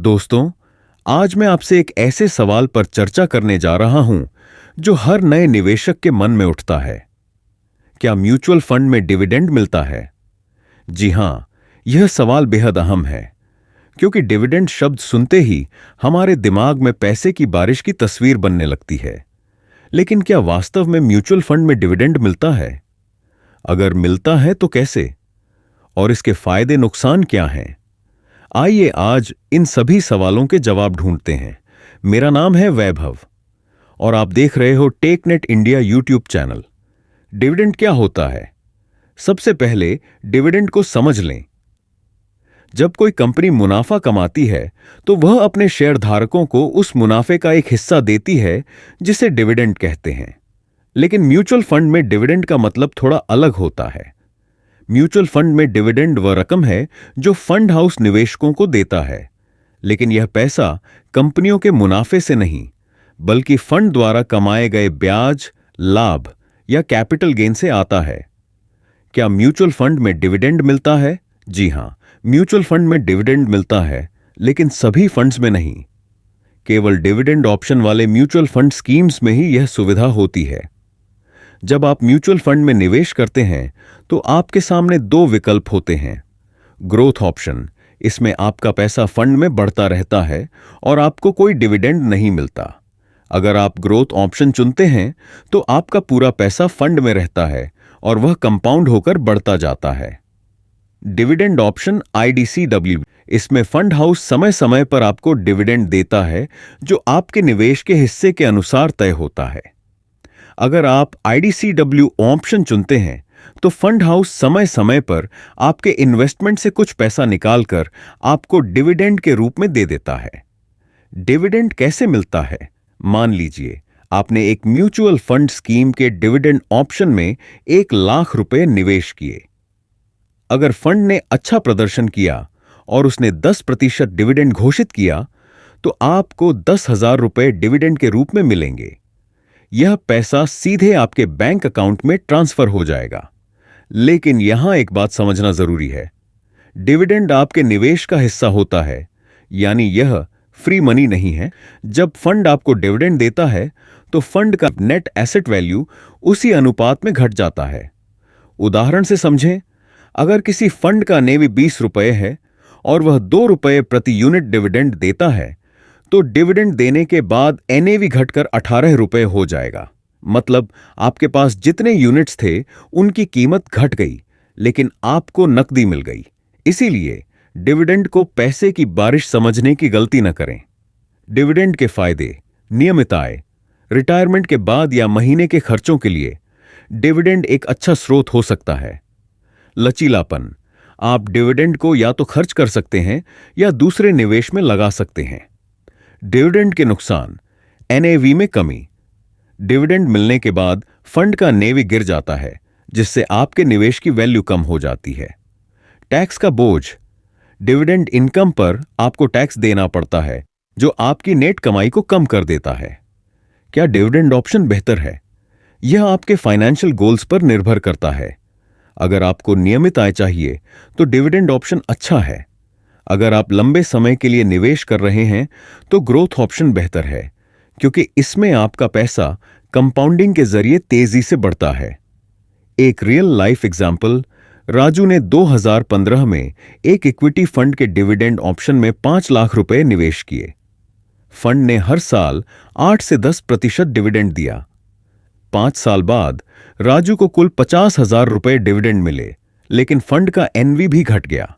दोस्तों, आज मैं आपसे एक ऐसे सवाल पर चर्चा करने जा रहा हूं जो हर नए निवेशक के मन में उठता है। क्या म्यूचुअल फंड में डिविडेंड मिलता है? जी हां, यह सवाल बेहद अहम है, क्योंकि डिविडेंड शब्द सुनते ही हमारे दिमाग में पैसे की बारिश की तस्वीर बनने लगती है। लेकिन क्या वास्तव में म्यूचुअल फंड में डिविडेंड मिलता है? अगर मिलता है तो कैसे? और इसके फायदे नुकसान क्या हैं? आइए आज इन सभी सवालों के जवाब ढूंढते हैं। मेरा नाम है वैभव और आप देख रहे हो टेकनेट इंडिया यूट्यूब चैनल। डिविडेंड क्या होता है? सबसे पहले डिविडेंड को समझ लें। जब कोई कंपनी मुनाफा कमाती है तो वह अपने शेयरधारकों को उस मुनाफे का एक हिस्सा देती है, जिसे डिविडेंड कहते हैं। लेकिन म्यूचुअल फंड में डिविडेंड का मतलब थोड़ा अलग होता है। म्यूचुअल फंड में डिविडेंड वह रकम है जो फंड हाउस निवेशकों को देता है, लेकिन यह पैसा कंपनियों के मुनाफे से नहीं, बल्कि फंड द्वारा कमाए गए ब्याज, लाभ या कैपिटल गेन से आता है। क्या म्यूचुअल फंड में डिविडेंड मिलता है? जी हां, म्यूचुअल फंड में डिविडेंड मिलता है, लेकिन सभी फंड्स में नहीं। केवल डिविडेंड ऑप्शन वाले म्यूचुअल फंड स्कीम्स में ही यह सुविधा होती है। जब आप म्यूचुअल फंड में निवेश करते हैं तो आपके सामने दो विकल्प होते हैं। ग्रोथ ऑप्शन, इसमें आपका पैसा फंड में बढ़ता रहता है और आपको कोई डिविडेंड नहीं मिलता। अगर आप ग्रोथ ऑप्शन चुनते हैं तो आपका पूरा पैसा फंड में रहता है और वह कंपाउंड होकर बढ़ता जाता है। डिविडेंड ऑप्शन IDCW, इसमें फंड हाउस समय समय पर आपको डिविडेंड देता है, जो आपके निवेश के हिस्से के अनुसार तय होता है। अगर आप IDCW ऑप्शन चुनते हैं तो फंड हाउस समय समय पर आपके इन्वेस्टमेंट से कुछ पैसा निकालकर आपको डिविडेंड के रूप में दे देता है। डिविडेंड कैसे मिलता है? मान लीजिए आपने एक म्यूचुअल फंड स्कीम के डिविडेंड ऑप्शन में 1,00,000 रुपए निवेश किए। अगर फंड ने अच्छा प्रदर्शन किया और उसने 10% डिविडेंड घोषित किया तो आपको 10,000 रुपए डिविडेंड के रूप में मिलेंगे। यह पैसा सीधे आपके बैंक अकाउंट में ट्रांसफर हो जाएगा। लेकिन यहां एक बात समझना जरूरी है। डिविडेंड आपके निवेश का हिस्सा होता है, यानी यह फ्री मनी नहीं है। जब फंड आपको डिविडेंड देता है तो फंड का नेट एसेट वैल्यू उसी अनुपात में घट जाता है। उदाहरण से समझें, अगर किसी फंड का नेवी 20 रुपए है और वह 2 रुपए प्रति यूनिट डिविडेंड देता है, तो डिविडेंड देने के बाद NAV घटकर 18 रुपए हो जाएगा। मतलब आपके पास जितने यूनिट्स थे उनकी कीमत घट गई, लेकिन आपको नकदी मिल गई। इसीलिए डिविडेंड को पैसे की बारिश समझने की गलती न करें। डिविडेंड के फायदे: नियमित आय, रिटायरमेंट के बाद या महीने के खर्चों के लिए डिविडेंड एक अच्छा स्रोत हो सकता है। लचीलापन, आप डिविडेंड को या तो खर्च कर सकते हैं या दूसरे निवेश में लगा सकते हैं। डिविडेंड के नुकसान: NAV में कमी, डिविडेंड मिलने के बाद फंड का NAV गिर जाता है, जिससे आपके निवेश की वैल्यू कम हो जाती है। टैक्स का बोझ, डिविडेंड इनकम पर आपको टैक्स देना पड़ता है, जो आपकी नेट कमाई को कम कर देता है। क्या डिविडेंड ऑप्शन बेहतर है? यह आपके फाइनेंशियल गोल्स पर निर्भर करता है। अगर आपको नियमित आय चाहिए तो डिविडेंड ऑप्शन अच्छा है। अगर आप लंबे समय के लिए निवेश कर रहे हैं तो ग्रोथ ऑप्शन बेहतर है, क्योंकि इसमें आपका पैसा कंपाउंडिंग के जरिए तेजी से बढ़ता है। एक रियल लाइफ एग्जाम्पल, राजू ने 2015 में एक इक्विटी फंड के डिविडेंड ऑप्शन में 5 लाख रुपए निवेश किए। फंड ने हर साल 8 से 10% डिविडेंड दिया। 5 साल बाद राजू को कुल 50,000 रुपए डिविडेंड मिले, लेकिन फंड का NAV भी घट गया।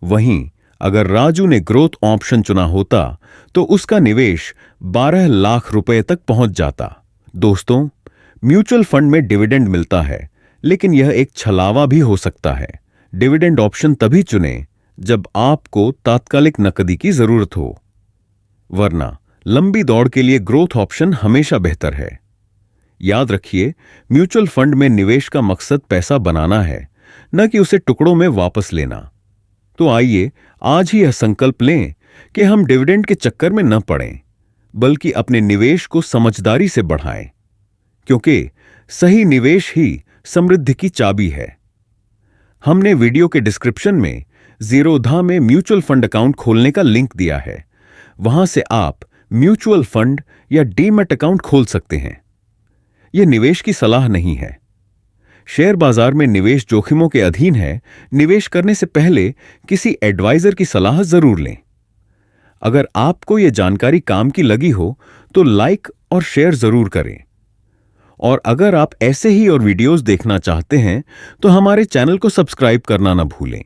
वहीं अगर राजू ने ग्रोथ ऑप्शन चुना होता तो उसका निवेश 12 लाख रुपए तक पहुंच जाता। दोस्तों, म्यूचुअल फंड में डिविडेंड मिलता है, लेकिन यह एक छलावा भी हो सकता है। डिविडेंड ऑप्शन तभी चुनें जब आपको तात्कालिक नकदी की जरूरत हो, वरना लंबी दौड़ के लिए ग्रोथ ऑप्शन हमेशा बेहतर है। याद रखिए, म्यूचुअल फंड में निवेश का मकसद पैसा बनाना है, न कि उसे टुकड़ों में वापस लेना। तो आइए आज ही यह संकल्प लें कि हम डिविडेंड के चक्कर में न पड़ें, बल्कि अपने निवेश को समझदारी से बढ़ाएं, क्योंकि सही निवेश ही समृद्धि की चाबी है। हमने वीडियो के डिस्क्रिप्शन में ज़ीरोधा में म्यूचुअल फंड अकाउंट खोलने का लिंक दिया है, वहां से आप म्यूचुअल फंड या डीमैट अकाउंट खोल सकते हैं। यह निवेश की सलाह नहीं है। शेयर बाजार में निवेश जोखिमों के अधीन है। निवेश करने से पहले किसी एडवाइजर की सलाह जरूर लें। अगर आपको यह जानकारी काम की लगी हो तो लाइक और शेयर जरूर करें। और अगर आप ऐसे ही और वीडियोस देखना चाहते हैं तो हमारे चैनल को सब्सक्राइब करना ना भूलें।